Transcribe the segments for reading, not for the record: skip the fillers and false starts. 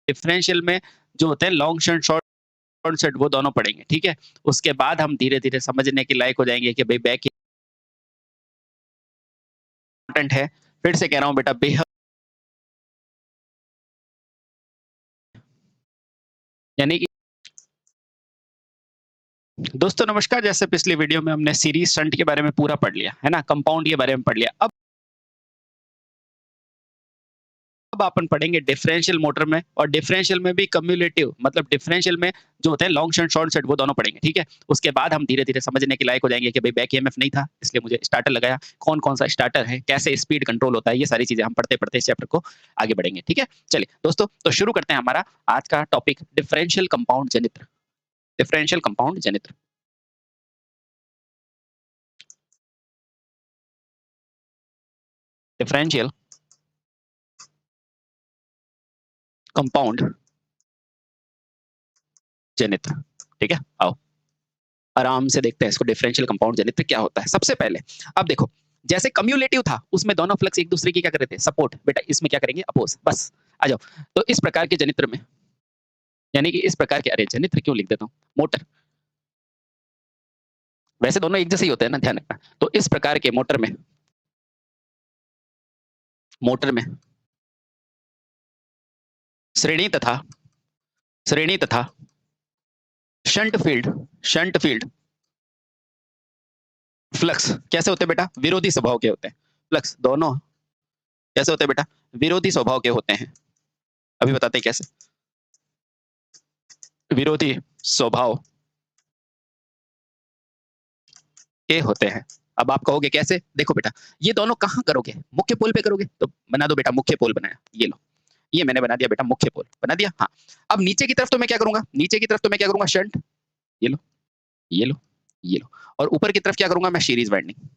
Differential में जो होते हैं लॉन्ग शंट, शॉर्ट शंट, वो दोनों पढ़ेंगे, ठीक है? उसके बाद हम धीरे-धीरे समझने के लायक हो जाएँगे कि भई बैक इम्पोर्टेंट है। फिर से कह रहा हूँ बेटा, बेहद यानी कि दोस्तों नमस्कार, जैसे पिछली वीडियो में हमने सीरीज़ शंट के बारे में पूरा पढ़ लिया, है ना? कंपाउंड के बारे में पढ़ लिया। अब अपन पढ़ेंगे डिफरेंशियल मोटर में, और डिफरेंशियल में भी कम्युलेटिव, मतलब डिफरेंशियल में जो होते हैं लॉन्ग शंट, शॉर्ट शंट, वो दोनों पढ़ेंगे, ठीक है? उसके बाद हम धीरे-धीरे समझने के लायक हो जाएँगे कि भई बैक ईएमएफ नहीं था, इसलिए मुझे स्टार्टर लगाया। कौन-कौन सा स्टार्टर है, कैसे स्पीड कंट्रोल होता है, ये सारी चीज़ें हम पढ़ते-पढ़ते इस चैप्टर को आगे बढ़ेंगे, ठीक है? चलिए दोस्तों, तो शुरू करते हैं हमारा आज का टॉपिक, डिफरेंशियल कंपाउंड जनित्र। डिफरेंशियल कंपाउंड जनित्र। डिफरेंशियल कंपाउंड जनित्र, ठीक है? आओ आराम से देखते हैं इसको, डिफरेंशियल कंपाउंड जनित्र क्या होता है। सबसे पहले अब देखो, जैसे कम्युलेटिव था उसमें दोनों फ्लक्स एक दूसरे की क्या कर रहे थे, सपोर्ट। बेटा इसमें क्या करेंगे, अपोज। बस आ जाओ। तो इस प्रकार के जनित्र में, यानी कि इस प्रकार के, अरे जनित्र क्यों लिख देता हूँ, मोटर, वैसे दोनों एक जैसे ही होते हैं ना, ध्यान रखना। तो इस प्रकार के मोटर में, मोटर में श्रेणी तथा, श्रेणी तथा shunt field, shunt field flux कैसे होते हैं बेटा, विरोधी स्वभाव के होते हैं। फ्लक्स दोनों कैसे होते हैं बेटा, विरोधी स्वभाव के होते हैं। अभी बताते हैं कैसे। विरोधी स्वभाव के होते हैं। अब आप कहोगे कैसे, देखो बेटा, ये दोनों कहाँ करोगे, मुख्य पोल पे करोगे, तो बना दो बेटा मुख्य पोल। बनाया, ये लो, ये मैंने बना दिया बेटा मुख्य पोल, बना दिया। हाँ, अब नीचे की तरफ तो मैं क्या करूंगा, नीचे की तरफ तो मैं क्या करूंगा, शंट, ये लो, ये लो, ये लो, और ऊपर की तरफ क्या करूंगा मैं, सीरीज वाइंडिंग,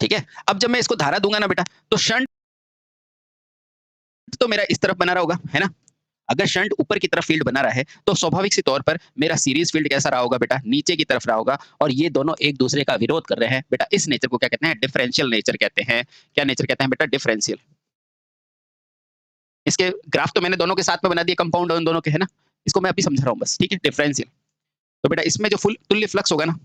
ठीक है? अब जब मैं इसको धारा दूंगा ना बेटा, तो शंट तो मेरा इस तरफ बना रहा होगा, है ना? अगर शंट ऊपर की तरफ फील्ड बना रहा है, तो स्वाभाविक सी तौर पर मेरा सीरीज फील्ड कैसा रहा होगा बेटा, नीचे की तरफ रहा होगा, और ये दोनों एक दूसरे का विरोध कर रहे हैं। बेटा इस नेचर को क्या कहते हैं, डिफरेंशियल नेचर कहते हैं। क्या नेचर कहते हैं बेटा, डिफरेंशियल। इसके ग्राफ तो मैंने दोनों के साथ में बना दिए, कंपाउंड उन दोनों के, है ना? इसको मैं अभी समझा रहा हूँ बस, ठीक है? डिफरेंशियल। तो बेटा इसमें जो फुल तुल्य फ्लक्स होगा ना,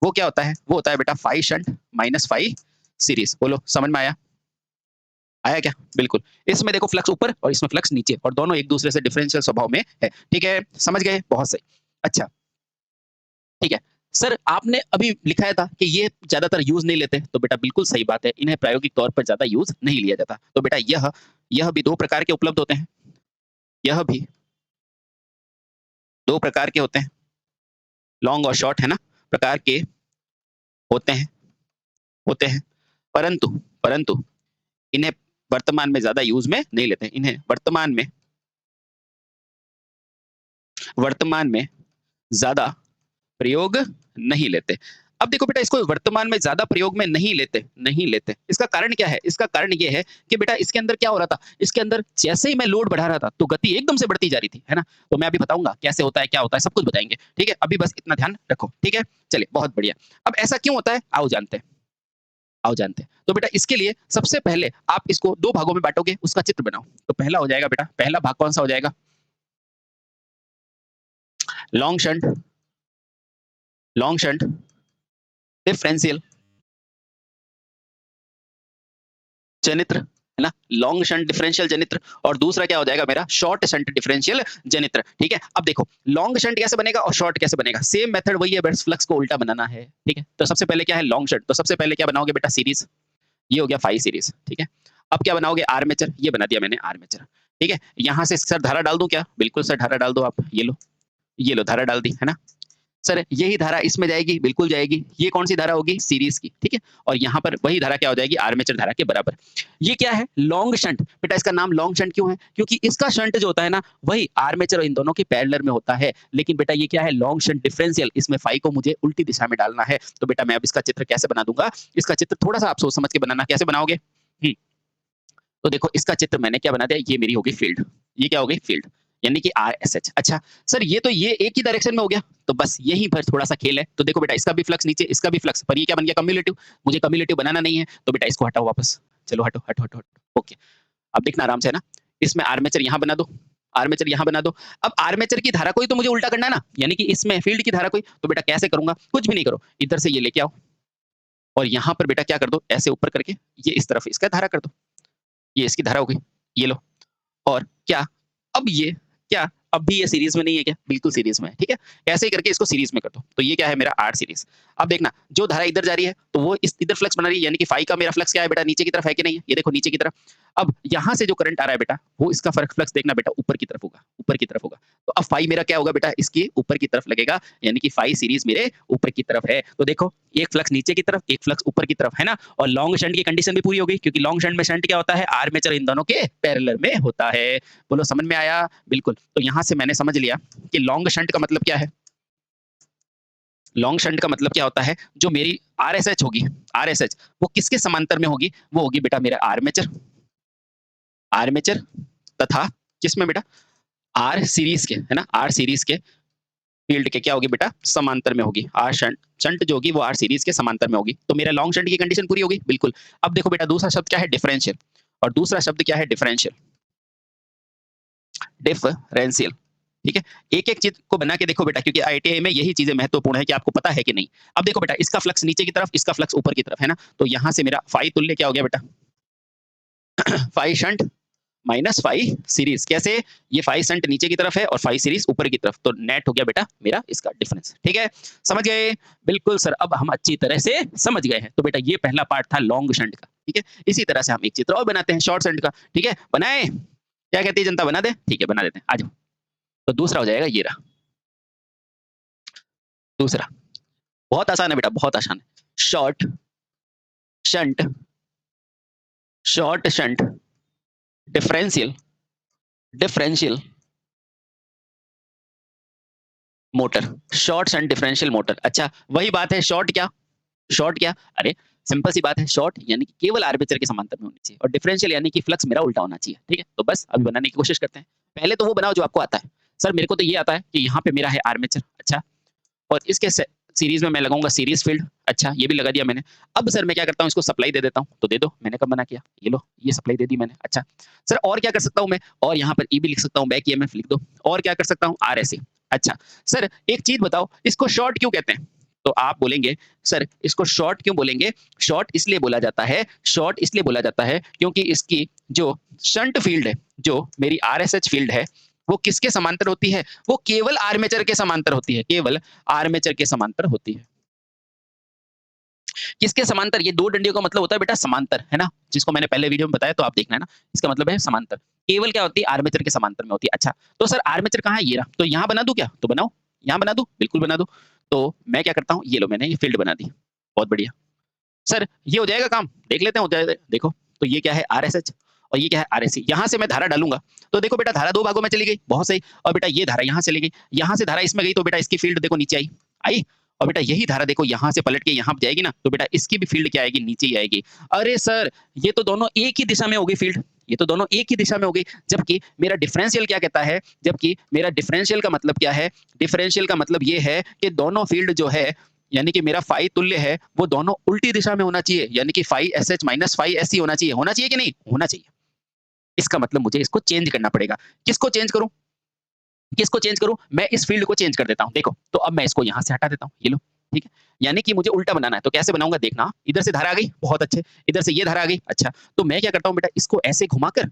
वो क्या होता है, वो होता है बेटा phi shunt minus phi series. बोलो समझ में आया? आया क्या? बिल्कुल। इसमें देखो फ्लक्स ऊपर और इसमें फ्लक्स नीचे, और दोनों एक दूसरे से डिफरेंशियल स्वभाव में है, ठीक है? समझ गए? बहुत सही। अच्छा, ठीक है। सर आपने अभी लिखाया था कि ये ज्यादातर यूज नहीं लेते, तो बेटा बिल्कुल सही बात है, इन्हें प्रायोगिक तौर पर ज्यादा यूज नहीं लिया जाता। तो बेटा यह भी दो प्रकार के उपलब्ध होते हैं, यह भी दो प्रकार के होते हैं, लॉन्ग और शॉर्ट, है ना, प्रकार के होते हैं, होते हैं। परंतु परंतु इन्हें वर्तमान में ज्यादा यूज में नहीं लेते, इन्हें वर्तमान में ज्यादा प्रयोग नहीं लेते। अब देखो बेटा, इसको वर्तमान में ज्यादा प्रयोग में नहीं लेते। इसका कारण क्या है? इसका कारण ये है कि बेटा इसके अंदर क्या हो रहा था, इसके अंदर जैसे ही मैं लोड बढ़ा रहा था तो गति एकदम से बढ़ती जा रही थी, है ना? तो मैं अभी बताऊंगा कैसे होता है, क्या होता है, सब कुछ बताएंगे, ठीक है? अभी बस इतना ध्यान रखो, ठीक है? चलिए बहुत बढ़िया। अब ऐसा क्यों होता है, आओ जानते हैं, आओ जानते हैं। तो बेटा इसके लिए सबसे पहले आप इसको दो भागों में बांटोगे, उसका चित्र बनाओ। तो पहला हो जाएगा बेटा, पहला भाग कौन सा हो जाएगा, long shunt, long shunt differential जनित्र, है ना, लॉन्ग शंट डिफरेंशियल जनित्र। और दूसरा क्या हो जाएगा मेरा, शॉर्ट शंट डिफरेंशियल जनित्र, ठीक है? अब देखो लॉन्ग शंट कैसे बनेगा और शॉर्ट कैसे बनेगा, सेम मेथड वही है, बस फ्लक्स को उल्टा बनाना है, ठीक है? तो सबसे पहले क्या है, लॉन्ग शंट, तो सबसे पहले क्या बनाओगे बेटा, सीरीज, ये हो गया फाई सीरीज, ठीक है? अब क्या बनाओगे, आर्मेचर, ये बना दिया मैंने आर्मेचर, ठीक है? यहां से सर धारा डाल दूं क्या, बिल्कुल सर धारा डाल दो आप, ये लो, ये लो धारा डाल दी, है ना? सर यही धारा इसमें जाएगी, बिल्कुल जाएगी। ये कौन सी धारा होगी, सीरीज की, ठीक है? और यहाँ पर वही धारा क्या हो जाएगी, आर्मेचर धारा के बराबर। ये क्या है, लॉन्ग शंट। बेटा इसका नाम लॉन्ग शंट क्यों है, क्योंकि इसका शंट जो होता है ना, वही आर्मेचर और इन दोनों के पैरेलल में होता है। लेकिन बेटा ये क्या है, लॉन्ग शंट डिफरेंशियल, इसमें फाई को मुझे उल्टी दिशा में डालना है। तो बेटा मैं अब इसका चित्र कैसे बना दूंगा, इसका चित्र थोड़ा सा आप सोच समझ के बनाना, कैसे बनाओगे। तो देखो इसका चित्र मैंने क्या बना दिया, ये मेरी होगी फील्ड, ये क्या होगी, फील्ड, यानी कि RSH। अच्छा सर ये तो ये एक ही डायरेक्शन में हो गया, तो बस यहीं पर थोड़ा सा खेल है। तो देखो बेटा इसका भी फ्लक्स नीचे, इसका भी फ्लक्स, पर ये क्या बन गया, कम्युलेटिव। मुझे कम्युलेटिव बनाना नहीं है, तो बेटा इसको हटाओ वापस, चलो हटो हटो हटो हटो, ओके। अब देखना आराम से, है ना, इसमें आर्मेचर यहाँ बना दो, आर्मेचर यहाँ बना दो। अब आर्मेचर की धारा को ही तो मुझे उल्टा करना है ना, यानी कि इसमें फील्ड की धारा को ही, तो बेटा कैसे करूंगा, कुछ भी नहीं करो, इधर से ये लेके आओ और यहाँ पर बेटा क्या कर दो, ऐसे ऊपर करके ये इस तरफ इसका धारा कर दो, ये इसकी धारा हो गई, ये लो। और क्या, अब ये क्या, अब भी ये सीरीज में नहीं है क्या, बिल्कुल सीरीज में है, ठीक है। ऐसे ही करके इसको सीरीज में कर दो, तो ये क्या है मेरा आर सीरीज। अब देखना जो धारा इधर जा रही है तो वो इस इधर फ्लक्स बना रही है, यानी कि फाई का मेरा फ्लक्स क्या है बेटा, नीचे की तरफ है कि नहीं है, ये देखो नीचे की तरफ। अब यहाँ से जो करंट आ रहा है बेटा, वो इसका फर्क फ्लक्स देखना बेटा ऊपर की तरफ होगा, ऊपर की तरफ होगा। तो अब फाई मेरा क्या होगा बेटा, इसकी ऊपर की तरफ लगेगा, यानी कि फाई सीरीज मेरे ऊपर की तरफ है। तो देखो एक फ्लक्स नीचे की तरफ, एक फ्लक्स ऊपर की तरफ, है ना। और लॉन्ग शंट की कंडीशन भी पूरी हो गई, क्योंकि लॉन्ग शंट में शंट क्या होता है, आर्मेचर इन दोनों के पैरेलल में होता है। बोलो समझ में आया, बिल्कुल। तो यहाँ से मैंने समझ लिया कि लॉन्ग शंट का मतलब क्या है। लॉन्ग शंट का मतलब क्या होता है, जो मेरी आरएसएच होगी, आरएसएच वो किसके समांतर में होगी, वो होगी बेटा मेरा आर्मेचर, आर्मेचर तथा किसमें बेटा, आर सीरीज के, है ना, आर सीरीज के फील्ड के क्या होगी बेटा, समांतर में होगी। आर शंट, शंट जो होगी वो आर सीरीज के समांतर में होगी। तो मेरा लॉन्ग शंट की कंडीशन पूरी होगी, बिल्कुल। अब देखो बेटा दूसरा शब्द क्या है, डिफरेंशियल, और दूसरा शब्द क्या है, डिफरेंशियल, डिफरेंशियल, ठीक है। एक एक चीज को बना के देखो बेटा, क्योंकि आईटीआई में यही चीजें महत्वपूर्ण है कि आपको पता है कि नहीं। अब देखो बेटा इसका फ्लक्स नीचे की तरफ, इसका फ्लक्स ऊपर की तरफ, है ना। तो यहाँ से मेरा फाई तुल्य क्या हो गया बेटा, phi shunt minus phi series. कैसे, ये फाई शंट नीचे की तरफ है और फाई सीरीज ऊपर की तरफ, तो नेट हो गया बेटा मेरा इसका डिफरेंस, ठीक है। समझ गए, बिल्कुल सर, अब हम अच्छी तरह से समझ गए हैं। तो बेटा ये पहला पार्ट था लॉन्ग शंट का, ठीक है। इसी तरह से हम एक चित्र और बनाते हैं शॉर्ट शंट का, ठीक है। बनाए, क्या कहती है जनता, बना दे, ठीक है बना देते हैं, आ जाओ। तो दूसरा हो जाएगा ये रहा, दूसरा बहुत आसान है बेटा, बहुत आसान है। Short shunt, short shunt differential, differential motor, short shunt differential motor. अच्छा वही बात है, शॉर्ट क्या, शॉर्ट क्या, अरे सिंपल सी बात है, शॉर्ट यानी कि केवल आर्मेचर के समांतर में होनी चाहिए, और डिफरेंशियल यानी कि फ्लक्स मेरा उल्टा होना चाहिए, ठीक है। तो बस अभी बनाने की कोशिश करते हैं। पहले तो वो बनाओ जो आपको आता है। सर मेरे को तो ये आता है कि यहाँ पे मेरा है आर्मेचर, अच्छा, और इसके सीरीज में मैं लगाऊंगा सीरीज फील्ड, अच्छा ये भी लगा दिया मैंने। अब सर मैं क्या करता हूँ, इसको सप्लाई दे देता हूँ, तो दे दो, मैंने कब मना किया, ये लो ये सप्लाई दे दी मैंने। अच्छा सर और क्या कर सकता हूँ मैं, और यहाँ पर ई भी लिख सकता हूँ, बैक ईएमएफ लिख दो, और क्या कर सकता हूँ, आरएसए। अच्छा सर एक चीज बताओ, इसको शॉर्ट क्यों कहते हैं, तो आप बोलेंगे सर इसको शॉर्ट क्यों बोलेंगे, शॉर्ट इसलिए बोला जाता है, शॉर्ट इसलिए बोला जाता है क्योंकि इसकी जो शंट फील्ड है, जो मेरी आरएसएच फील्ड है, वो किसके समांतर होती है, वो केवल आर्मेचर के समांतर होती है, केवल आर्मेचर के समांतर होती है। किसके समांतर, ये दो डंडियों का मतलब होता है बेटा समांतर, है ना, जिसको मैंने पहले वीडियो में बताया, तो आप देखना है ना, इसका मतलब है समांतर, केवल क्या होती है, आर्मेचर के समांतर में होती है। अच्छा तो सर आर्मेचर कहाँ है, ये रहा, तो यहाँ बना दूं क्या, तो बनाओ, यहाँ बना दूं, बिल्कुल बना दो। तो मैं क्या करता हूँ, ये लो मैंने ये फील्ड बना दी, बहुत बढ़िया। सर ये हो जाएगा काम, देख लेते हैं हो जाएगा, देखो तो ये क्या है आरएसएच और ये क्या है आरएससी। यहाँ से मैं धारा डालूंगा, तो देखो बेटा धारा दो भागों में चली गई, बहुत सही। और बेटा ये धारा यहाँ से चली गई, यहाँ से धारा इसमें गई, तो बेटा इसकी फील्ड देखो नीचे आई, आई। और बेटा यही धारा देखो यहाँ से पलट के यहाँ जाएगी ना, तो बेटा इसकी भी फील्ड क्या आएगी, नीचे ही आएगी। अरे सर ये तो दोनों एक ही दिशा में होगी फील्ड, ये तो दोनों एक ही दिशा में होगी। जबकि मेरा डिफरेंशियल क्या कहता है, जबकि मेरा डिफरेंशियल का मतलब क्या है, डिफरेंशियल का मतलब ये है कि दोनों फील्ड जो है, यानी कि मेरा फाई तुल्य है, वो दोनों उल्टी दिशा में होना चाहिए, यानी कि phi S H minus phi S C होना चाहिए, होना चाहिए कि नहीं, होना चाहिए। इसका मतलब मुझे इसको चेंज करना पड़ेगा। किसको चेंज करूं, किसको चेंज करूं, मैं इस फील्ड को चेंज कर देता हूं। देखो तो अब मैं इसको यहां से हटा देता हूं, ये लो, ठीक है। यानी कि मुझे उल्टा बनाना है, तो कैसे बनाऊंगा देखना, इधर से धारा आ गई, बहुत अच्छे, इधर से ये धारा आ गई, अच्छा। तो मैं क्या करता हूं बेटा, इसको ऐसे घुमाकर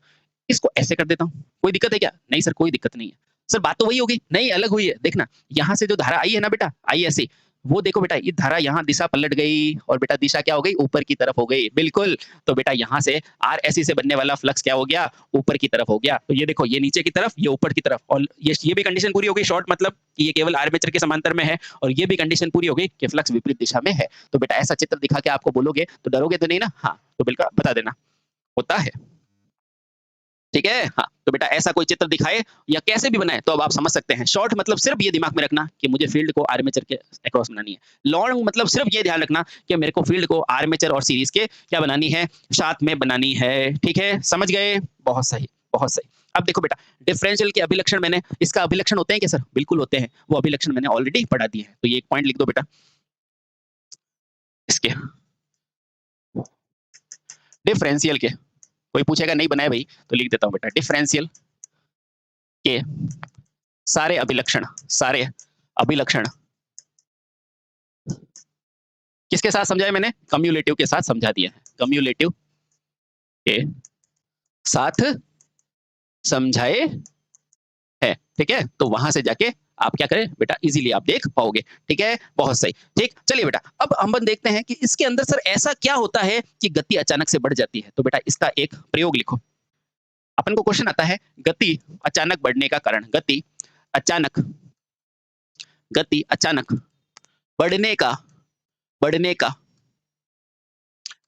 इसको ऐसे कर देता हूं। कोई दिक्कत है क्या, नहीं सर कोई दिक्कत नहीं है। सर बात तो वही होगी, नहीं अलग हुई है, देखना यहाँ से जो धारा आई है ना बेटा, आई ऐसे, वो देखो बेटा ये धारा यहाँ दिशा पलट गई, और बेटा दिशा क्या हो गई, ऊपर की तरफ हो गई, बिल्कुल। तो बेटा यहाँ से आर एसी से बनने वाला फ्लक्स क्या हो गया, ऊपर की तरफ हो गया। तो ये देखो ये नीचे की तरफ, ये ऊपर की तरफ, और ये भी कंडीशन पूरी हो गई, शॉर्ट मतलब कि ये केवल आर्मेचर के समांतर में है, और ये भी कंडीशन पूरी हो गई कि फ्लक्स विपरीत दिशा में है। तो बेटा ऐसा चित्र दिखा के आपको बोलोगे तो डरोगे तो नहीं ना, हाँ तो बिल्कुल बता देना, होता है, ठीक है। हाँ तो बेटा ऐसा कोई चित्र दिखाए या कैसे भी बनाए तो अब आप समझ सकते हैं। शॉर्ट मतलब सिर्फ ये दिमाग में रखना कि मुझे फील्ड को आर्मेचर के अक्रॉस बनानी है। लॉन्ग मतलब सिर्फ ये ध्यान रखना कि मेरे को फील्ड को आर्मेचर और सीरीज के क्या बनानी है, साथ में बनानी है, ठीक है, समझ गए, बहुत सही, बहुत सही। अब देखो बेटा डिफरेंशियल के अभिलक्षण, मैंने इसका अभिलक्षण होते हैं क्या सर, बिल्कुल होते हैं, वो अभिलक्षण मैंने ऑलरेडी पढ़ा दिए हैं, तो ये एक पॉइंट लिख दो बेटा इसके डिफरेंशियल के, कोई पूछेगा नहीं बनाया भाई तो लिख देता हूं बेटा डिफरेंशियल के सारे अभिलक्षण किसके साथ समझाया मैंने? कम्युलेटिव के साथ समझा दिया है, कम्युलेटिव के साथ समझाए है। ठीक है, तो वहां से जाके आप क्या करें बेटा, इजीली आप देख पाओगे। ठीक है, बहुत सही। ठीक, चलिए बेटा अब हम देखते हैं कि इसके अंदर सर ऐसा क्या होता है कि गति अचानक से बढ़ जाती है। तो बेटा इसका एक प्रयोग लिखो। अपन को क्वेश्चन आता है गति अचानक बढ़ने का कारण, गति अचानक बढ़ने का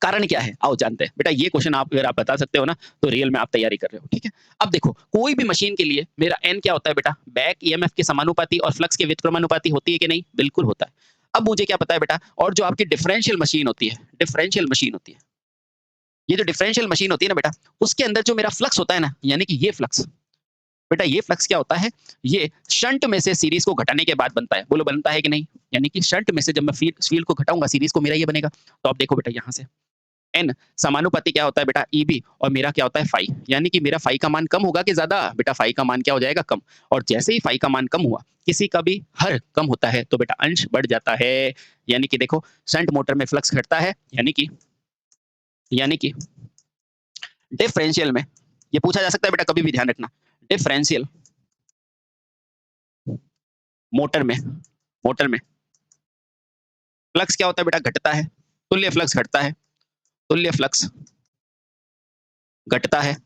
कारण क्या है? आओ जानते हैं बेटा। ये क्वेश्चन आप अगर आप बता सकते हो ना तो रियल में आप तैयारी कर रहे हो। ठीक है, अब देखो कोई भी मशीन के लिए मेरा एन क्या होता है बेटा, बैक ईएमएफ के समानुपाती और फ्लक्स के व्युत्क्रमानुपाती होती है कि नहीं? बिल्कुल होता है। अब मुझे क्या पता है बेटा, और जो आपकी डिफरेंशियल मशीन होती है, ये जो डिफरेंशियल मशीन होती है ना बेटा, उसके अंदर जो मेरा फ्लक्स होता है ना, यानी कि ये फ्लक्स बेटा, ये फ्लक्स क्या होता है, ये शंट में से सीरीज को घटाने के बाद बनता है। बोलो बनता है कि नहीं? यानी कि शंट में से जब मैं फील्ड को घटाऊंगा सीरीज को, मेरा ये बनेगा। तो आप देखो बेटा यहाँ से एन समानुपाती क्या होता है बेटा, ईबी, और मेरा क्या होता है फाई, यानी कि मेरा फाई का मान कम होगा कि ज्यादा? बेटा फाई का मान क्या हो जाएगा, कम। और जैसे ही फाई का मान कम हुआ, किसी का भी हर कम होता है तो बेटा अंश बढ़ जाता है। यानी कि देखो शंट मोटर में फ्लक्स घटता है, यानी कि डिफरेंशियल में, ये पूछा जा सकता है बेटा कभी भी, ध्यान रखना। डिफरेंशियल मोटर में फ्लक्स क्या होता है बेटा, घटता है। तुल्य फ्लक्स घटता है, तुल्य फ्लक्स घटता है।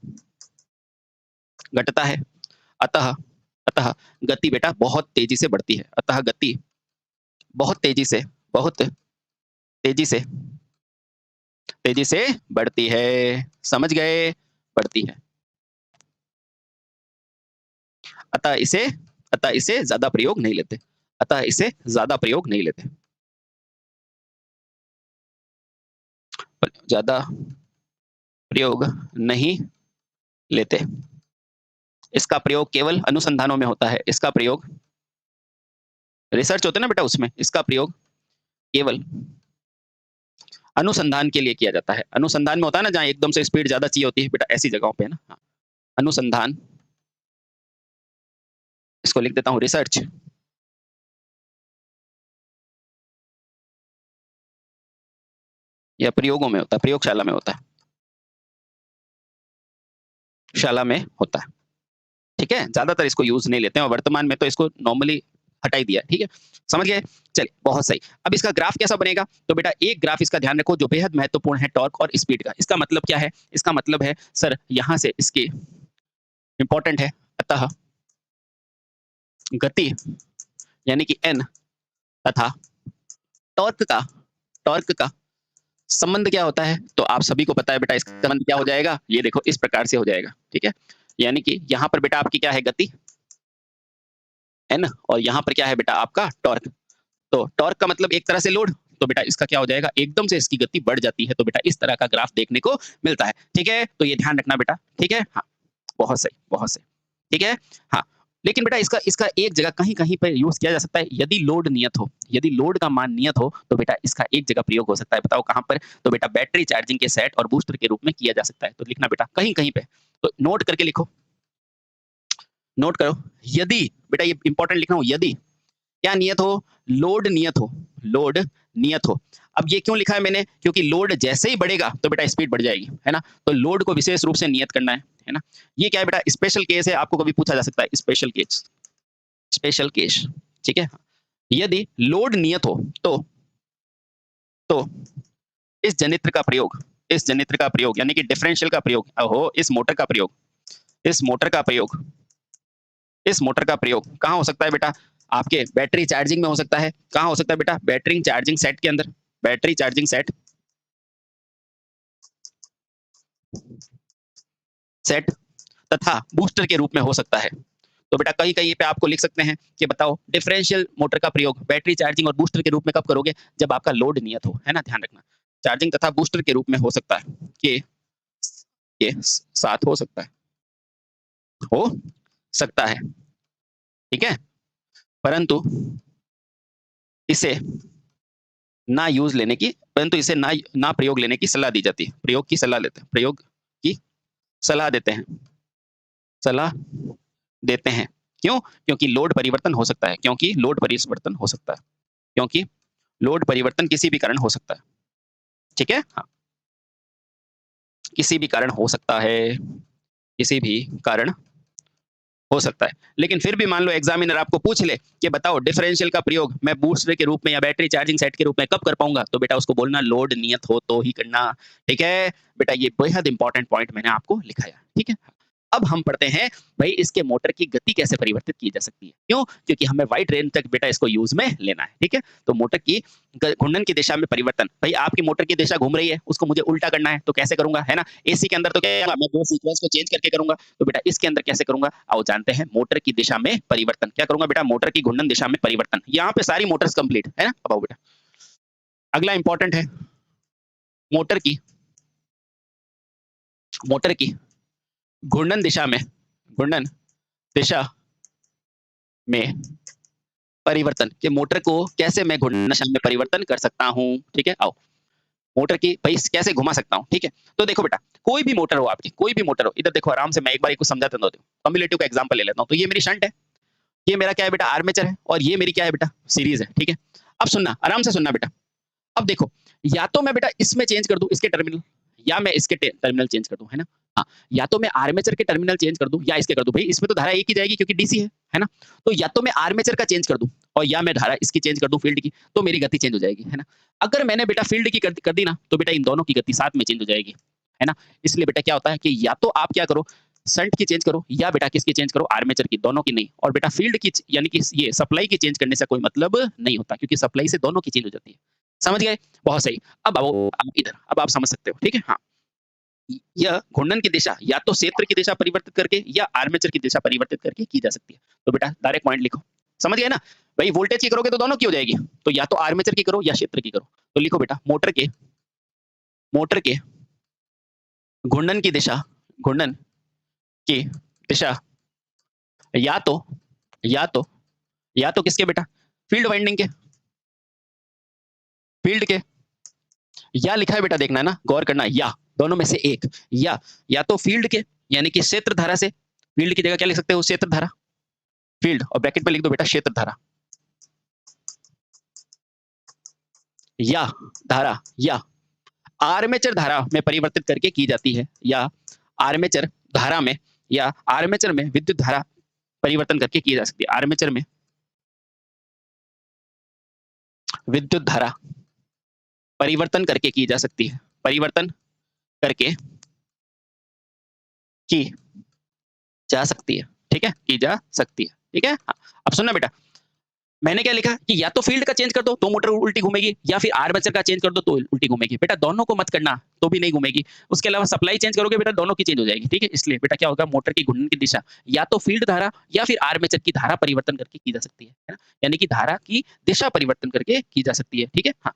अतः गति बेटा बहुत तेजी से बढ़ती है। अतः गति बहुत तेजी से बढ़ती है। समझ गए? बढ़ती है। अतः इसे ज्यादा प्रयोग नहीं लेते। ज्यादा प्रयोग नहीं लेते। इसका प्रयोग केवल अनुसंधानों में होता है। इसका प्रयोग रिसर्च होता है ना बेटा, उसमें इसका प्रयोग केवल अनुसंधान के लिए किया जाता है। अनुसंधान में होता है ना जहाँ एकदम से स्पीड ज्यादा चाहिए होती है बेटा, ऐसी जगहों पे है ना। हाँ, अनुसंधान, इसको लिख देता हूं रिसर्च। या प्रयोगों में होता है, प्रयोगशाला में होता है, शाला में होता है। ठीक है, ज्यादातर इसको यूज नहीं लेते हैं और वर्तमान में तो इसको नॉर्मली हटा ही दिया। ठीक है, समझ गए? चलिए बहुत सही। अब इसका ग्राफ कैसा बनेगा? तो बेटा एक ग्राफ इसका ध्यान रखो जो बेहद महत्वपूर्ण है, टॉर्क और स्पीड का। इसका मतलब क्या है? इसका मतलब है सर यहां से इसकी इंपॉर्टेंट है। अतः गति यानी कि एन तथा टॉर्क का संबंध क्या होता है? तो आप सभी को पता है बेटा, इसका संबंध क्या हो जाएगा? ये देखो इस प्रकार से हो जाएगा। ठीक है, यानी कि यहाँ पर बेटा आपकी क्या है, गति एन, और यहाँ पर क्या है बेटा आपका टॉर्क। तो टॉर्क का मतलब एक तरह से लोड, तो बेटा इसका क्या हो जाएगा, एकदम से इसकी गति बढ़ जाती है। तो बेटा इस तरह का ग्राफ देखने को मिलता है। ठीक है, तो ये ध्यान रखना बेटा। ठीक है, हाँ बहुत सही, बहुत सही। ठीक है, हाँ लेकिन बेटा इसका एक जगह कहीं पे यूज किया जा सकता है। यदि लोड नियत हो, यदि लोड का मान नियत हो, तो बेटा इसका एक जगह प्रयोग हो सकता है। बताओ कहां पर? तो बेटा बैटरी चार्जिंग के सेट और बूस्टर के रूप में किया जा सकता है। तो लिखना बेटा कहीं कहीं पे, तो नोट करके लिखो, नोट करो। यदि बेटा ये इंपॉर्टेंट लिख रहा हूं, यदि क्या नियत हो, लोड नियत हो। अब ये क्यों लिखा है मैंने? क्योंकि लोड जैसे ही बढ़ेगा तो बेटा स्पीड बढ़ जाएगी, है ना। तो लोड को विशेष रूप से नियत करना है ना। ये क्या है बेटा, स्पेशल केस है, आपको कभी पूछा जा सकता है, स्पेशल केस। ठीक है, यदि लोड नियत हो तो इस जनित्र का प्रयोग यानी कि डिफरेंशियल का प्रयोग हो, इस मोटर का प्रयोग कहाँ हो सकता है बेटा? आपके बैटरी चार्जिंग में हो सकता है। कहाँ हो सकता है बेटा? बैटरी चार्जिंग सेट के अंदर, बैटरी चार्जिंग सेट तथा बूस्टर के रूप में हो सकता है। तो बेटा कहीं कहीं पे आपको लिख सकते हैं कि बताओ डिफरेंशियल मोटर का प्रयोग बैटरी चार्जिंग और बूस्टर के रूप में कब करोगे? जब आपका लोड नियत हो, है ना। ध्यान रखना, चार्जिंग तथा बूस्टर के रूप में हो सकता है, के साथ हो सकता है। ठीक है, परंतु इसे ना प्रयोग लेने की सलाह दी जाती है। प्रयोग की सलाह देते हैं, सलाह देते हैं। क्यों? क्योंकि लोड परिवर्तन हो सकता है, क्योंकि लोड परिवर्तन हो सकता है, क्योंकि लोड परिवर्तन किसी भी कारण हो सकता है। ठीक है? हाँ। किसी भी कारण हो सकता है, किसी भी कारण हो सकता है। लेकिन फिर भी मान लो एग्जामिनर आपको पूछ ले कि बताओ डिफरेंशियल का प्रयोग मैं बूस्टर के रूप में या बैटरी चार्जिंग सेट के रूप में कब कर पाऊंगा, तो बेटा उसको बोलना लोड नियत हो तो ही करना। ठीक है बेटा, ये बेहद इंपॉर्टेंट पॉइंट मैंने आपको लिखाया। ठीक है, अब हम पढ़ते हैं भाई इसके मोटर की गति कैसे परिवर्तित की जा सकती है। क्यों? क्योंकि हमें वाइड रेंज तक बेटा इसको यूज में लेना है। ठीक है, तो मोटर की घूर्णन की दिशा में परिवर्तन, भाई आपकी मोटर की दिशा घूम रही है, उसको मुझे उल्टा करना है, तो कैसे करूंगा, है ना। एसी के अंदर तो क्या मैं दो सीक्वेंस को चेंज करके करूंगा, तो बेटा इसके अंदर कैसे करूंगा, आओ जानते हैं। मोटर की दिशा में परिवर्तन क्या करूंगा बेटा, मोटर की घूर्णन दिशा में परिवर्तन। यहाँ पे सारी मोटर्स कंप्लीट है ना। अब आओ बेटा, अगला इंपॉर्टेंट है मोटर की, मोटर की घूर्णन दिशा में, घूर्णन दिशा में परिवर्तन कि मोटर को कैसे मैं घूर्णन दिशा में परिवर्तन कर सकता हूं। ठीक है, आओ मोटर की भाई कैसे घुमा सकता हूं। ठीक है, तो देखो बेटा कोई भी मोटर हो आपकी, कोई भी मोटर हो, इधर देखो आराम से मैं एक बार एक समझाता हूं। कम्युलेटिव का एग्जांपल ले लेता हूं। तो ये मेरी शंट है, ये मेरा क्या है बेटा आर्मेचर है, और ये मेरी क्या है बेटा सीरीज है। ठीक है, अब सुनना, आराम से सुनना बेटा। अब देखो या तो मैं बेटा इसमें चेंज कर दूं इसके टर्मिनल, या मैं इसके टर्मिनल चेंज कर दूं, है ना। हाँ, या तो मैं आर्मेचर के टर्मिनल चेंज कर दूं या इसके कर दूं, भाई इसमें तो धारा एक ही जाएगी क्योंकि डीसी है ना। तो या तो मैं आर्मेचर का चेंज कर दूं और या मैं धारा इसकी चेंज कर दूं फील्ड की, तो मेरी गति चेंज हो जाएगी, है ना। अगर मैंने बेटा फील्ड की कर दी ना, तो बेटा इन दोनों की गति साथ में चेंज हो जाएगी, है ना। इसलिए बेटा क्या होता है कि या तो आप क्या करो संट की चेंज करो, या बेटा किसकी चेंज करो आर्मेचर की, दोनों की नहीं। और बेटा फील्ड की यानी कि ये सप्लाई की चेंज करने से कोई मतलब नहीं होता, क्योंकि सप्लाई से दोनों की चेंज हो जाती है। समझ गए? बहुत सही। अब आओ आप इधर, अब आप समझ सकते हो। ठीक है, हाँ, यह घूर्णन की दिशा या तो क्षेत्र की दिशा परिवर्तित करके या आर्मेचर की दिशा परिवर्तित करके की जा सकती है। तो बेटा डायरेक्ट पॉइंट लिखो, समझ गए ना। भाई वोल्टेज की करोगे तो दोनों की हो जाएगी, तो या तो आर्मेचर की करो या क्षेत्र की करो। तो लिखो बेटा मोटर के घूर्णन की दिशा, घूर्णन की दिशा या तो या तो या तो किसके बेटा फील्ड वाइंडिंग के, फील्ड के, या लिखा है बेटा देखना है ना, गौर करना, या दोनों में से एक, या तो फील्ड के यानी कि क्षेत्र धारा से, फील्ड की जगह क्या लिख सकते हो क्षेत्र धारा, फील्ड और ब्रैकेट पे लिख दो बेटा क्षेत्र धारा, या धारा या आर्मेचर धारा में परिवर्तित करके की जाती है, या आर्मेचर धारा में या आर्मेचर में विद्युत धारा परिवर्तन करके की जा सकती है। आर्मेचर में विद्युत धारा परिवर्तन करके की जा सकती है, परिवर्तन करके की जा सकती है। ठीक है, की जा सकती है। ठीक है, हाँ। अब सुनना बेटा, मैंने क्या लिखा कि या तो फील्ड का चेंज कर दो तो मोटर उल्टी घूमेगी, या फिर आर्मेचर का चेंज कर दो तो उल्टी घूमेगी। बेटा दोनों को मत करना तो भी नहीं घूमेगी। उसके अलावा सप्लाई चेंज करोगे बेटा दोनों की चेंज हो जाएगी। ठीक है, इसलिए बेटा क्या होगा, मोटर की घूर्णन की दिशा या तो फील्ड धारा या फिर आर्मेचर की धारा परिवर्तन करके की जा सकती है ना। यानी कि धारा की दिशा परिवर्तन करके की जा सकती है। ठीक है, हाँ,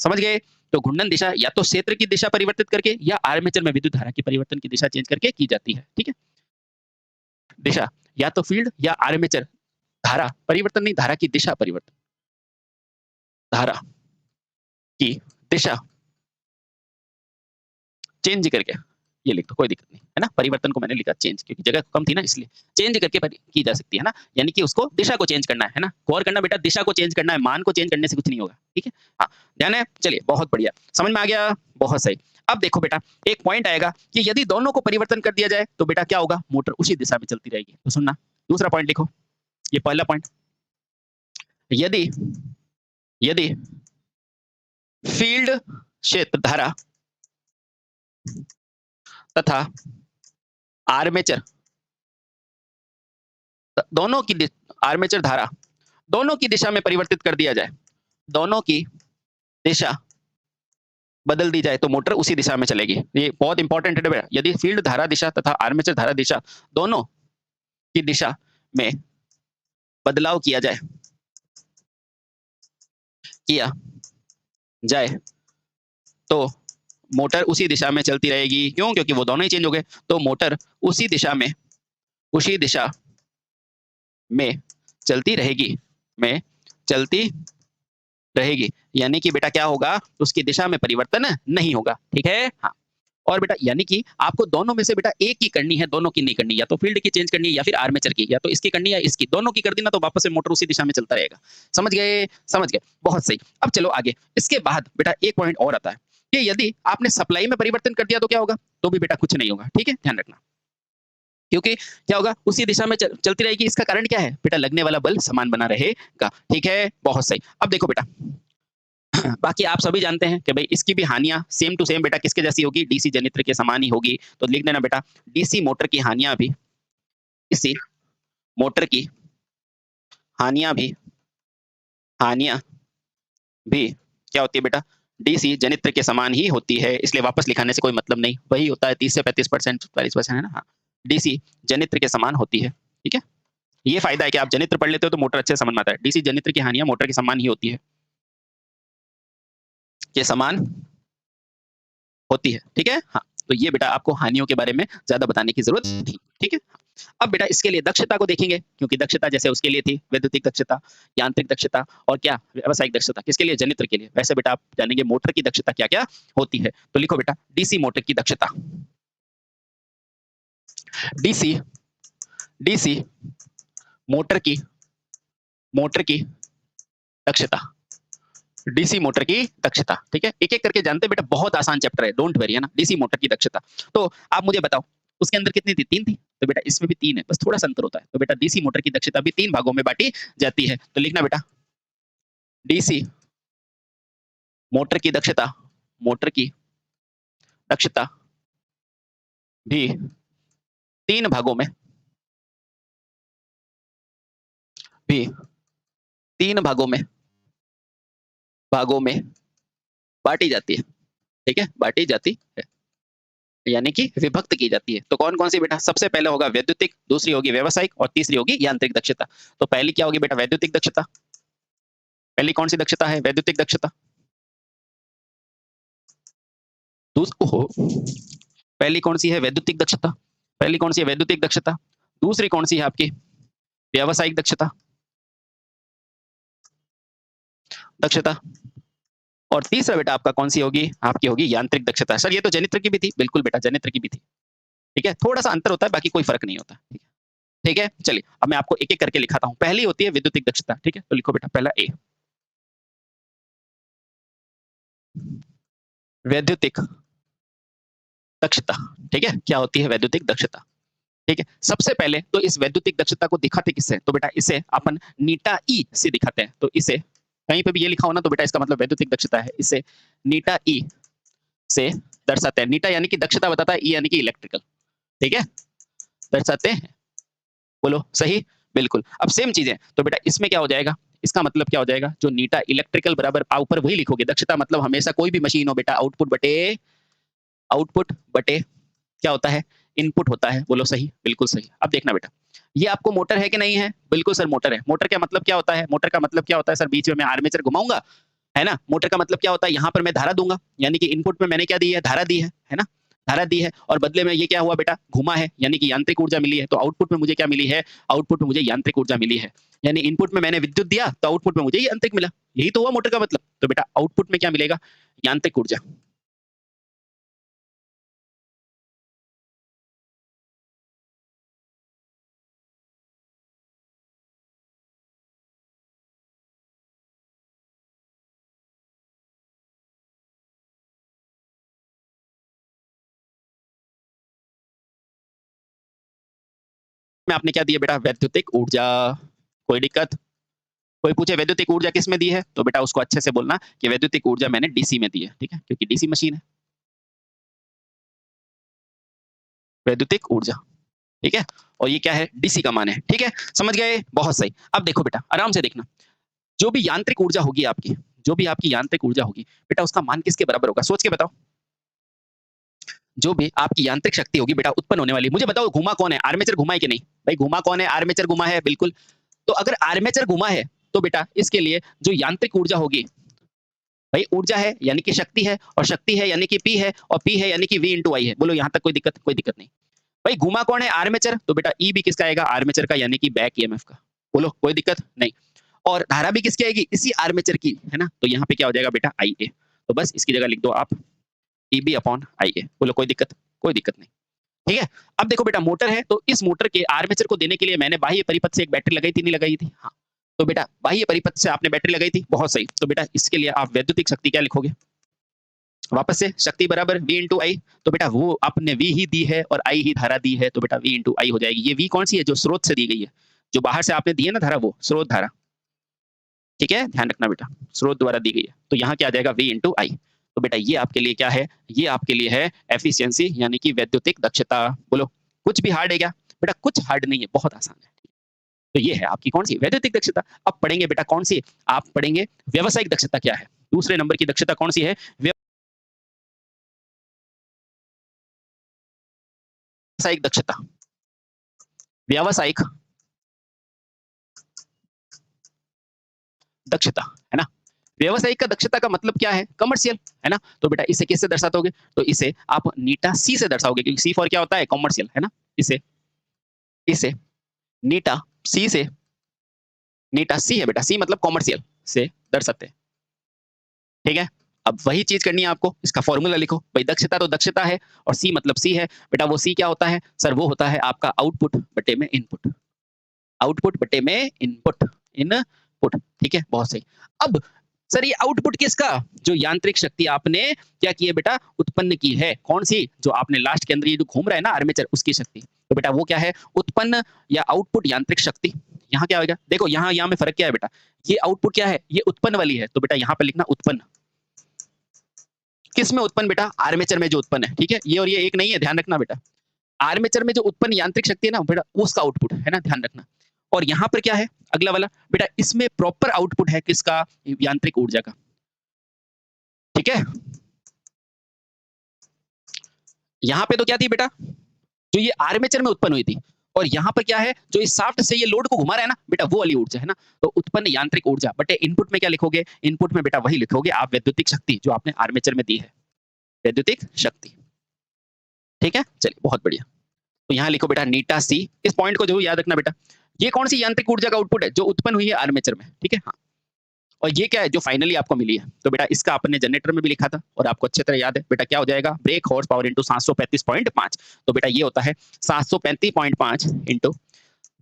समझ गए। तो घूर्णन दिशा या तो क्षेत्र की दिशा परिवर्तित करके या आर्मेचर में विद्युत धारा की परिवर्तन की दिशा चेंज करके की जाती है। ठीक है, दिशा या तो फील्ड या आर्मेचर, धारा परिवर्तन नहीं, धारा की दिशा परिवर्तन, धारा की दिशा चेंज करके, ये लिख दो कोई दिक्कत नहीं, है ना। परिवर्तन को मैंने लिखा चेंज क्योंकि जगह कम थी ना, इसलिए चेंज करके की जा सकती है ना। यानी कि उसको दिशा को चेंज करना है ना। गौर करना बेटा, दिशा को चेंज करना है, मान को चेंज करने से कुछ नहीं होगा। ठीक है, हाँ, ध्यान है। चलिए बहुत बढ़िया, समझ में आ गया, बहुत सही। अब देखो बेटा एक पॉइंट आएगा कि यदि दोनों को परिवर्तन कर दिया जाए तो बेटा क्या होगा, मोटर उसी दिशा में चलती रहेगी। तो सुनना, दूसरा पॉइंट लिखो, ये पहला पॉइंट, यदि यदि फील्ड क्षेत्र धारा तथा आर्मेचर दोनों की आर्मेचर धारा दोनों की दिशा में परिवर्तित कर दिया जाए, दोनों की दिशा बदल दी जाए तो मोटर उसी दिशा में चलेगी। ये बहुत इंपॉर्टेंट है बेटा। यदि फील्ड धारा दिशा तथा आर्मेचर धारा दिशा दोनों की दिशा में बदलाव किया जाए तो मोटर उसी दिशा में चलती रहेगी। क्यों? क्योंकि वो दोनों ही चेंज हो गए, तो मोटर उसी दिशा में चलती रहेगी, में चलती रहेगी। यानी कि बेटा क्या होगा, उसकी दिशा में परिवर्तन नहीं होगा। ठीक है, हाँ। और बेटा यानी कि आपको दोनों में से बेटा एक ही करनी है, दोनों की नहीं करनी, या तो फील्ड की चेंज करनी है या फिर आर्मेचर की, या तो इसकी करनी है या इसकी, दोनों की कर दी ना तो वापस से मोटर उसी दिशा में चलता रहेगा। समझ गए? समझ गए, बहुत सही। अब चलो आगे, इसके बाद बेटा एक पॉइंट और आता है कि यदि आपने सप्लाई में परिवर्तन कर दिया तो क्या होगा? तो भी बेटा कुछ नहीं होगा, ठीक है, ध्यान रखना। क्योंकि क्या होगा, उसी दिशा में चलती रहेगी। इसका कारण क्या है बेटा? लगने वाला बल समान बना रहेगा, ठीक है, बहुत सही। अब देखो बेटा बाकी आप सभी जानते हैं कि भाई इसकी भी हानियां सेम टू सेम बेटा किसके जैसी होगी? डीसी जनित्र के समान ही होगी। तो लिख देना बेटा, डीसी मोटर की हानियां भी इसी मोटर की हानियां भी हानियां भी क्या होती है बेटा? डीसी जनित्र के समान ही होती है। इसलिए वापस लिखाने से कोई मतलब नहीं, वही होता है 30 से 35%, 40% है ना। हाँ, डीसी जनित्र के समान होती है, ठीक है। ये फायदा है कि आप जनित्र पढ़ लेते हो तो मोटर अच्छे से समझ में आता है। डीसी जनित्र की हानियां मोटर के समान ही होती है, के समान होती है, ठीक है। हाँ, तो ये बेटा आपको हानियों के बारे में ज्यादा बताने की जरूरत नहीं, ठीक है। अब बेटा इसके लिए दक्षता को देखेंगे, क्योंकि दक्षता जैसे उसके लिए थी वैद्युतिक दक्षता, यांत्रिक दक्षता और क्या व्यावसायिक दक्षता, किसके लिए? जनित्र के लिए। वैसे बेटा आप जानेंगे मोटर की दक्षता क्या क्या होती है। तो लिखो बेटा, डीसी मोटर की दक्षता, डीसी डीसी मोटर की दक्षता, डीसी मोटर की दक्षता, ठीक है। एक एक करके जानते हैं बेटा, बहुत आसान चैप्टर है, डोंट वरी, है ना। डीसी मोटर की दक्षता, तो आप मुझे बताओ उसके अंदर कितनी थी? 3 थी। तो बेटा इसमें भी 3 है, बस थोड़ा सा अंतर होता है। तो बेटा डीसी मोटर की दक्षता भी 3 भागों में बांटी जाती है। तो लिखना बेटा, डीसी मोटर की दक्षता, मोटर की दक्षता भी 3 भागों में भी 3 भागों में बांटी जाती है, ठीक है, बांटी जाती है, यानी कि विभक्त की जाती है। तो कौन कौन सी बेटा? सबसे पहले होगा वैद्युतिक, दूसरी होगी व्यावसायिक और तीसरी होगी यांत्रिक दक्षता। तो पहली क्या होगी बेटा? वैद्युतिक दक्षता। पहली कौन सी दक्षता है? वैद्युतिक दक्षता। ओहो, पहली कौन सी है? वैद्युतिक दक्षता। पहली कौन सी है? वैद्युतिक दक्षता। दूसरी कौन सी है आपकी? व्यावसायिक दक्षता, दक्षता। और तीसरा बेटा आपका कौन सी होगी? आपकी होगी यांत्रिक दक्षता। सर ये तो जनित्र की भी थी। बिल्कुल बेटा, जनित्र की भी थी, ठीक है। थोड़ा सा अंतर होता है, बाकी कोई फर्क नहीं होता, ठीक है। ठीक है, चलिए अब मैं आपको एक एक करके लिखाता हूं। पहली होती है विद्युतिक दक्षता, ठीक है। तो लिखो बेटा, पहला ए, वैद्युतिक दक्षता, ठीक है। क्या होती है? वैद्युतिक दक्षता, ठीक है। सबसे पहले तो इस वैद्युतिक दक्षता को दिखाते किससे? तो बेटा इसे अपन नीटा ई से दिखाते हैं। तो इसे कहीं पे भी ये लिखा हो ना तो बेटा इसका मतलब वैद्युतिक दक्षता है। इसे नीटा ई से दर्शाते हैं। नीटा यानी कि दक्षता बताता है, ई यानी कि इलेक्ट्रिकल, ठीक है, दर्शाते हैं। बोलो सही, बिल्कुल। अब सेम चीजें, तो बेटा इसमें क्या हो जाएगा? इसका मतलब क्या हो जाएगा? जो नीटा इलेक्ट्रिकल बराबर ऊपर वही लिखोगे। दक्षता मतलब हमेशा कोई भी मशीन हो बेटा, आउटपुट बटे क्या होता है? इनपुट होता है। बोलो सही, बिल्कुल सही। अब देखना बेटा, ये आपको मोटर है कि नहीं है? बिल्कुल सर मोटर है। मोटर का मतलब क्या होता है? मोटर का मतलब क्या होता है सर? बीच में मैं आर्मेचर घुमाऊंगा, है ना। मोटर का मतलब क्या होता है? यहाँ पर मैं धारा दूंगा, यानी कि इनपुट में मैंने क्या दी है? धारा दी है ना। धारा दी है और बदले में ये क्या हुआ बेटा? घुमा है, यानी कि यांत्रिक ऊर्जा मिली है। तो आउटपुट में मुझे क्या मिली है? आउटपुट में मुझे यांत्रिक ऊर्जा मिली है। यानी इनपुट में मैंने विद्युत दिया तो आउटपुट में मुझे यांत्रिक मिला। यही तो हुआ मोटर का मतलब। तो बेटा आउटपुट में क्या मिलेगा? यांत्रिक ऊर्जा। में आपने क्या दिया बेटा? वैद्युतिक ऊर्जा। कोई दिक्कत? कोई पूछे वैद्युतिक ऊर्जा किस में दी है, तो बेटा उसको अच्छे से बोलना कि वैद्युतिक ऊर्जा मैंने डीसी में दी है, ठीक है, क्योंकि डीसी मशीन है। वैद्युतिक ऊर्जा, ठीक है। और ये क्या है? डीसी का मान है, ठीक है। समझ गए? बहुत सही। अब देखो बेटा, आराम से देखना, जो भी यांत्रिक ऊर्जा होगी आपकी, जो भी आपकी यांत्रिक ऊर्जा होगी बेटा, उसका मान किसके बराबर होगा? सोच के बताओ। जो भी आपकी यांत्रिक शक्ति होगी बेटा उत्पन्न होने वाली, मुझे बताओ घुमा कौन है? आर्मेचर घुमा है कि नहीं? भाई घुमा कौन है? आर्मेचर घुमा है, बिल्कुल। तो अगर आर्मेचर घुमा है तो बेटा इसके लिए जो यांत्रिक ऊर्जा होगी, भाई ऊर्जा है यानी कि शक्ति है, और शक्ति है यानी कि पी है, और पी है यानी कि वी इंटू आई है। बोलो यहां तक कोई दिक्कत? कोई दिक्कत नहीं। भाई घुमा कौन है? आर्मेचर। तो बेटा ई भी किसका आएगा? आर्मेचर का, यानी कि बैक ईएमएफ का। बोलो कोई दिक्कत नहीं। और धारा भी किसकी आएगी? इसी आर्मेचर की, है ना। तो यहाँ पे क्या हो जाएगा बेटा? आई ए। तो बस इसकी जगह लिख दो आप ईबी अपॉन आईए। बोलो कोई दिक्कत? कोई दिक्कत नहीं। ठीक है? अब देखो बेटा मोटर है, तो इस मोटर के आर्मेचर को देने के लिए मैंने बाह्य परिपथ से एक बैटरी लगाई थी, नहीं लगाई थी? हाँ। तो बेटा बाह्य परिपथ से आपने बैटरी लगाई थी, बहुत सही। तो बेटा इसके लिए आप वैद्युतिक शक्ति क्या लिखोगे? वापस से शक्ति बराबर V इंटू आई। तो बेटा वो आपने V ही दी है और I ही धारा दी है, तो बेटा V इंटू आई हो जाएगी। ये V कौन सी है? जो स्रोत से दी गई है, जो बाहर से आपने दी है ना धारा, वो स्रोत धारा। ठीक है, ध्यान रखना बेटा, स्रोत द्वारा दी गई है। तो यहाँ क्या आ जाएगा? V इंटू आई। तो बेटा ये आपके लिए क्या है? ये आपके लिए है एफिशिएंसी, यानी कि वैद्युतिक दक्षता। बोलो कुछ भी हार्ड है क्या? बेटा कुछ हार्ड नहीं है, बहुत आसान है। तो ये है आपकी कौन सी? वैद्युतिक दक्षता। अब पढ़ेंगे बेटा कौन सी? आप पढ़ेंगे व्यावसायिक दक्षता क्या है। दूसरे नंबर की दक्षता कौन सी है? व्यावसायिक दक्षता। व्यावसायिक दक्षता है ना। व्यावसायिक का दक्षता का मतलब क्या है? कमर्शियल, है ना। तो बेटा इसे किससे दर्शाओगे? तो इसे आप नीटा सी से दर्शाओगे, क्योंकि सी फॉर क्या होता है? कमर्शियल, है ना। इसे इसे नीटा सी से, नीटा सी है बेटा, सी मतलब कमर्शियल से दर्शाते हैं। ठीक है, अब वही चीज करनी है आपको। इसका फॉर्मूला लिखो भाई, दक्षता तो दक्षता है और सी मतलब सी है। बेटा वो सी क्या होता है? सर वो होता है आपका आउटपुट बटे में इनपुट। आउटपुट बटे में इनपुट, इनपुट। ठीक है, बहुत सही। अब सर ये आउटपुट किसका? जो यांत्रिक शक्ति आपने क्या की है बेटा? उत्पन्न की है। कौन सी? जो आपने लास्ट के अंदर ये जो घूम रहा है ना आर्मेचर, उसकी शक्ति। तो बेटा वो क्या है? उत्पन्न या आउटपुट यांत्रिक शक्ति। यहाँ क्या होगा? देखो यहाँ में फर्क क्या है बेटा? ये आउटपुट क्या है? ये उत्पन्न वाली है, तो बेटा यहाँ पे लिखना उत्पन्न। किस में उत्पन्न बेटा? आर्मेचर में जो उत्पन्न है। ठीक है, ये और ये एक नहीं है, ध्यान रखना बेटा। आर्मेचर में जो उत्पन्न यांत्रिक शक्ति है ना बेटा, उसका आउटपुट है ना, ध्यान रखना। और यहाँ पर क्या है अगला वाला? बेटा इसमें प्रॉपर आउटपुट है किसका? यांत्रिक ऊर्जा का। ठीक है, यहाँ पे तो क्या थी बेटा? जो ये आर्मेचर में उत्पन्न हुई थी। और यहाँ पर क्या है? जो इस शाफ्ट से ये लोड को घुमा रहा है ना बेटा, वो वाली ऊर्जा है ना। तो उत्पन्न यांत्रिक ऊर्जा बटे इनपुट में क्या लिखोगे? इनपुट में बेटा वही लिखोगे आप, वैद्युतिक शक्ति जो आपने आर्मेचर में दी है, वैद्युतिक शक्ति। ठीक है, चलिए बहुत बढ़िया। तो यहाँ लिखो बेटा नीटा सी। इस पॉइंट को जरूर याद रखना बेटा। ये कौन सी यांत्रिक ऊर्जा का आउटपुट है? जो उत्पन्न हुई है आर्मेचर में। ठीक है, हाँ। और ये क्या है? जो फाइनली आपको मिली है। तो बेटा इसका आपने जनरेटर में भी लिखा था और आपको अच्छी तरह याद है बेटा। क्या हो जाएगा? Break horse power into 735.5। तो बेटा ये होता है 735.5 इंटू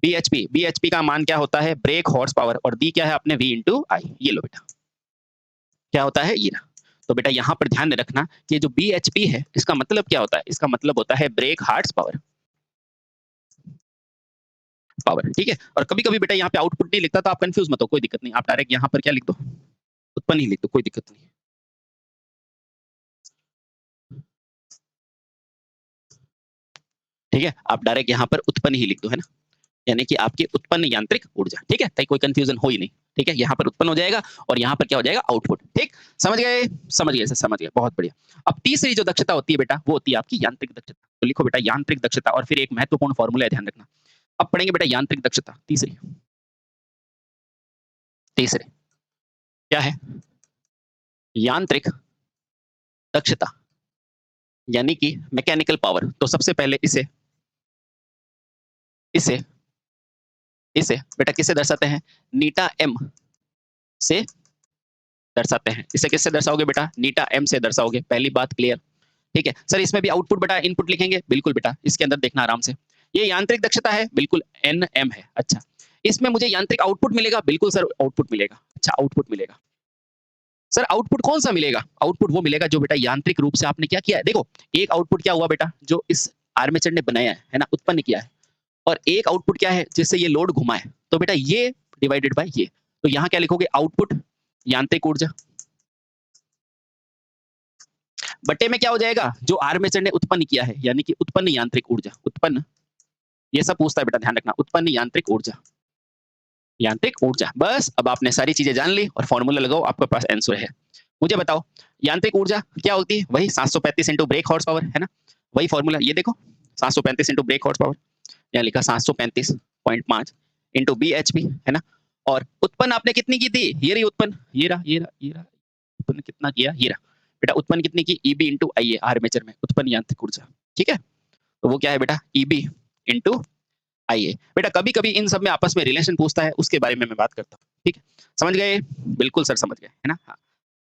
बीएचपी। बीएचपी का मान क्या होता है? Break horse power. और दी क्या है आपने? वी इंटू आई। ये लो बेटा, क्या होता है ये ना। तो बेटा यहाँ पर ध्यान रखना कि जो बीएचपी है इसका मतलब क्या होता है? इसका मतलब होता है ब्रेक हार्स पावर। पावर, ठीक है। और कभी कभी बेटा यहाँ पे आउटपुट नहीं लिखता तो आप कंफ्यूज मत हो, कोई दिक्कत नहीं। आप डायरेक्ट यहाँ पर क्या लिख दो? उत्पन्न ही लिख दो, कोई दिक्कत नहीं। ठीक है, आप डायरेक्ट यहाँ पर उत्पन्न ही लिख दो, है ना। यानी कि आपकी उत्पन्न यांत्रिक ऊर्जा। ठीक है, ताकि कोई कंफ्यूजन हो ही नहीं। ठीक है, यहाँ पर उत्पन्न हो जाएगा और यहाँ पर क्या हो जाएगा? आउटपुट। ठीक, समझ गए? समझ गए सर, समझ गए, बहुत बढ़िया। अब तीसरी जो दक्षता होती है बेटा, वो होती है आपकी यांत्रिक दक्षता। तो लिखो बेटा यांत्रिक दक्षता, और फिर एक महत्वपूर्ण फॉर्मूला है, ध्यान रखना। अब पढ़ेंगे बेटा यांत्रिक दक्षता। तीसरी, तीसरे क्या है? यांत्रिक दक्षता यानी कि मैकेनिकल पावर। तो सबसे पहले इसे इसे इसे बेटा किससे दर्शाते हैं? नीटा एम से दर्शाते हैं। इसे किससे दर्शाओगे बेटा? नीटा एम से दर्शाओगे। पहली बात क्लियर। ठीक है सर, इसमें भी आउटपुट बेटा इनपुट लिखेंगे? बिल्कुल बेटा, इसके अंदर देखना आराम से। ये यांत्रिक दक्षता है, बिल्कुल एन एम है। अच्छा, इसमें मुझे यांत्रिक आउटपुट मिलेगा? बिल्कुल सर आउटपुट मिलेगा। अच्छा, आउटपुट मिलेगा। सर आउटपुट कौन सा मिलेगा? आउटपुट वो मिलेगा जो बेटा यांत्रिक रूप से आपने क्या किया है। देखो एक आउटपुट क्या हुआ बेटा? जो इस आर्मेचर ने बनाया है ना, उत्पन्न किया है। और एक आउटपुट क्या है? जिससे ये लोड घुमा है। तो बेटा ये डिवाइडेड बाय ये। तो यहाँ क्या लिखोगे? आउटपुट यांत्रिक ऊर्जा बटे में क्या हो जाएगा? जो आर्मेचर ने उत्पन्न किया है, यानी कि उत्पन्न यांत्रिक ऊर्जा। उत्पन्न, ये सब पूछता है बेटा, ध्यान रखना। उत्पन्न यांत्रिक ऊर्जा, यांत्रिक ऊर्जा। बस अब आपने सारी चीजें जान ली और फॉर्मूला लगाओ, आपके पास आंसर है। मुझे बताओ यांत्रिक ऊर्जा क्या होती है? वही 735 इंटू ब्रेक हॉर्स पावर, है ना। वही फॉर्मूला, ये देखो 735 इंटू ब्रेक हॉर्स पावर, यहाँ लिखा 735.5 इंटू BHP, है ना। और उत्पन्न आपने कितनी की थी? ये रही उत्पन्न, ये रहा, ये रहा, ये रहा। उत्पन्न कितना किया? ये रहा बेटा। उत्पन्न कितनी की? EB इंटू IA, आर्मेचर में उत्पन्न यांत्रिक ऊर्जा। ठीक है, तो वो क्या है बेटा? EB into IA। बेटा कभी कभी इन सब में आपस में रिलेशन पूछता है, उसके बारे में मैं बात करता हूँ। ठीक है, समझ गए? बिल्कुल सर समझ गए, है ना। हाँ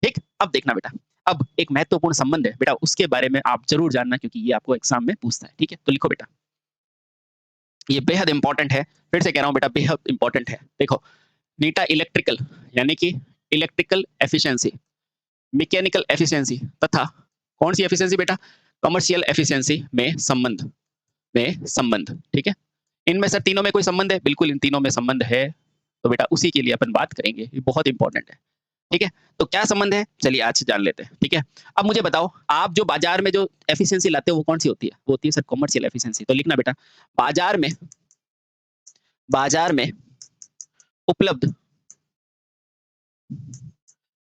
ठीक, अब देखना बेटा, अब एक महत्वपूर्ण संबंध है बेटा, उसके बारे में आप जरूर जानना, क्योंकि ये आपको एग्जाम में पूछता है। ठीक है, तो लिखो बेटा, ये बेहद इंपॉर्टेंट है। फिर से कह रहा हूं बेटा, बेहद इंपॉर्टेंट है। देखो, नीटा इलेक्ट्रिकल यानी कि इलेक्ट्रिकल एफिशिएंसी, मैकेनिकल एफिशिएंसी तथा कौन सी एफिशिएंसी बेटा, कमर्शियल एफिशिएंसी में संबंध। ठीक है, इनमें से तीनों में कोई संबंध है? बिल्कुल इन तीनों में संबंध है। तो बेटा उसी के लिए अपन बात करेंगे, ये बहुत इंपॉर्टेंट है। ठीक है, तो क्या संबंध है, चलिए आज जान लेते हैं। ठीक है, अब मुझे बताओ, आप जो बाजार में जो एफिशिएंसी लाते हो वो कौन सी होती है? वो होती है सर कमर्शियल एफिशिएंसी। तो लिखना बेटा, बाजार में उपलब्ध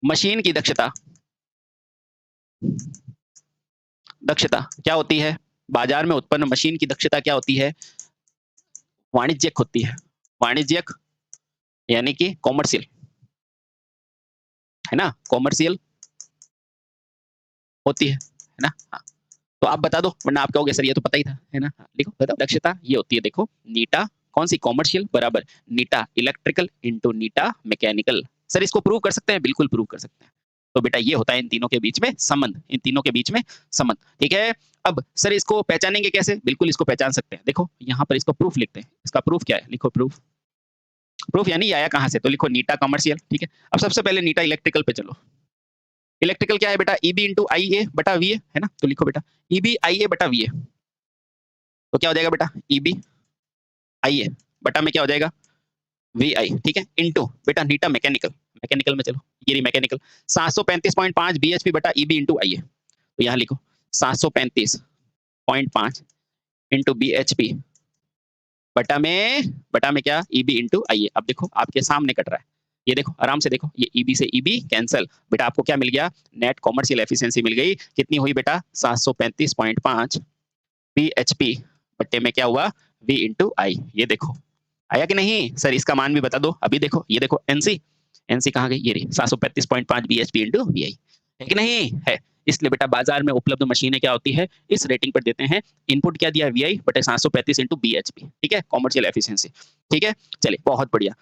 मशीन की दक्षता क्या होती है? बाजार में उत्पन्न मशीन की दक्षता क्या होती है? वाणिज्यिक होती है। वाणिज्यिक यानी कि कॉमर्शियल, है ना, कॉमर्शियल होती है ना। हाँ, तो आप बता दो, वरना आप कहोगे सर ये तो पता ही था, है ना। लिखो बताओ, दक्षता ये होती है, देखो नीटा कौन सी, कॉमर्शियल बराबर नीटा इलेक्ट्रिकल इंटू नीटा मैकेनिकल। सर इसको प्रूव कर सकते हैं? बिल्कुल प्रूव कर सकते हैं। तो बेटा ये होता है इन तीनों के बीच में संबंध, इन तीनों के बीच में संबंध। ठीक है, अब सर इसको पहचानेंगे कैसे? बिल्कुल इसको पहचान सकते हैं। देखो यहाँ पर इसको प्रूफ लिखते हैं। इसका प्रूफ क्या है? लिखो प्रूफ। प्रूफ यानी ये आया कहाँ से? तो लिखो नीटा कमर्शियल। ठीक है, अब सबसे पहले नीटा इलेक्ट्रिकल पे चलो। इलेक्ट्रिकल क्या है बेटा? ईबी इंटू आई ए बटा वी ए, है ना। तो लिखो बेटा ईबी आई ए बटा वी ए। तो क्या हो जाएगा बेटा? ईबी आई ए बटा में क्या हो जाएगा? वी आई। ठीक है, इंटू बेटा नीटा मैकेनिकल, मैकेनिकल में चलो, ये रही मैकेनिकल 735.5 बीएचपी बटा ईबी इंटू आई ए। तो यहाँ लिखो 735.5 इंटू बीएचपी बटा में क्या? ईबी इंटू आई ए। अब देखो आपके सामने कट रहा है, ये देखो आराम से देखो, ये ईबी से ईबी कैंसिल, बेटा आपको क्या मिल गया? नेट कॉमर्शियल एफिशिएंसी मिल गई। कितनी हुई बेटा? 735.5 बीएचपी बटे में क्या हुआ? वी इंटू आई। ये देखो आया कि नहीं? सर इसका मान भी बता दो। अभी देखो, ये देखो एनसी, एनसी कहाँ गई? ये रही 735.5 बीएचपी इंटू वी आई, है कि नहीं है। इसलिए बेटा बाजार में उपलब्ध मशीनें क्या होती है, इस रेटिंग पर देते हैं। इनपुट क्या दिया? वी आई बटे 735 इंटू बीएचपी। ठीक है, कॉमर्शियल एफिशिएंसी। ठीक है, चलिए बहुत बढ़िया।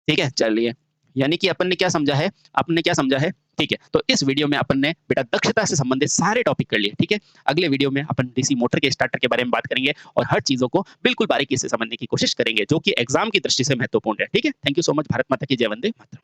ठीक है, चलिए, यानी कि अपन ने क्या समझा है, आपने क्या समझा है? ठीक है, तो इस वीडियो में अपन ने बेटा दक्षता से संबंधित सारे टॉपिक कर लिए। ठीक है, अगले वीडियो में अपन डीसी मोटर के स्टार्टर के बारे में बात करेंगे और हर चीजों को बिल्कुल बारीकी से समझने की कोशिश करेंगे, जो कि एग्जाम की दृष्टि से महत्वपूर्ण है। ठीक है, thank you so much. Bharat माता की जय, वंदे मातरम।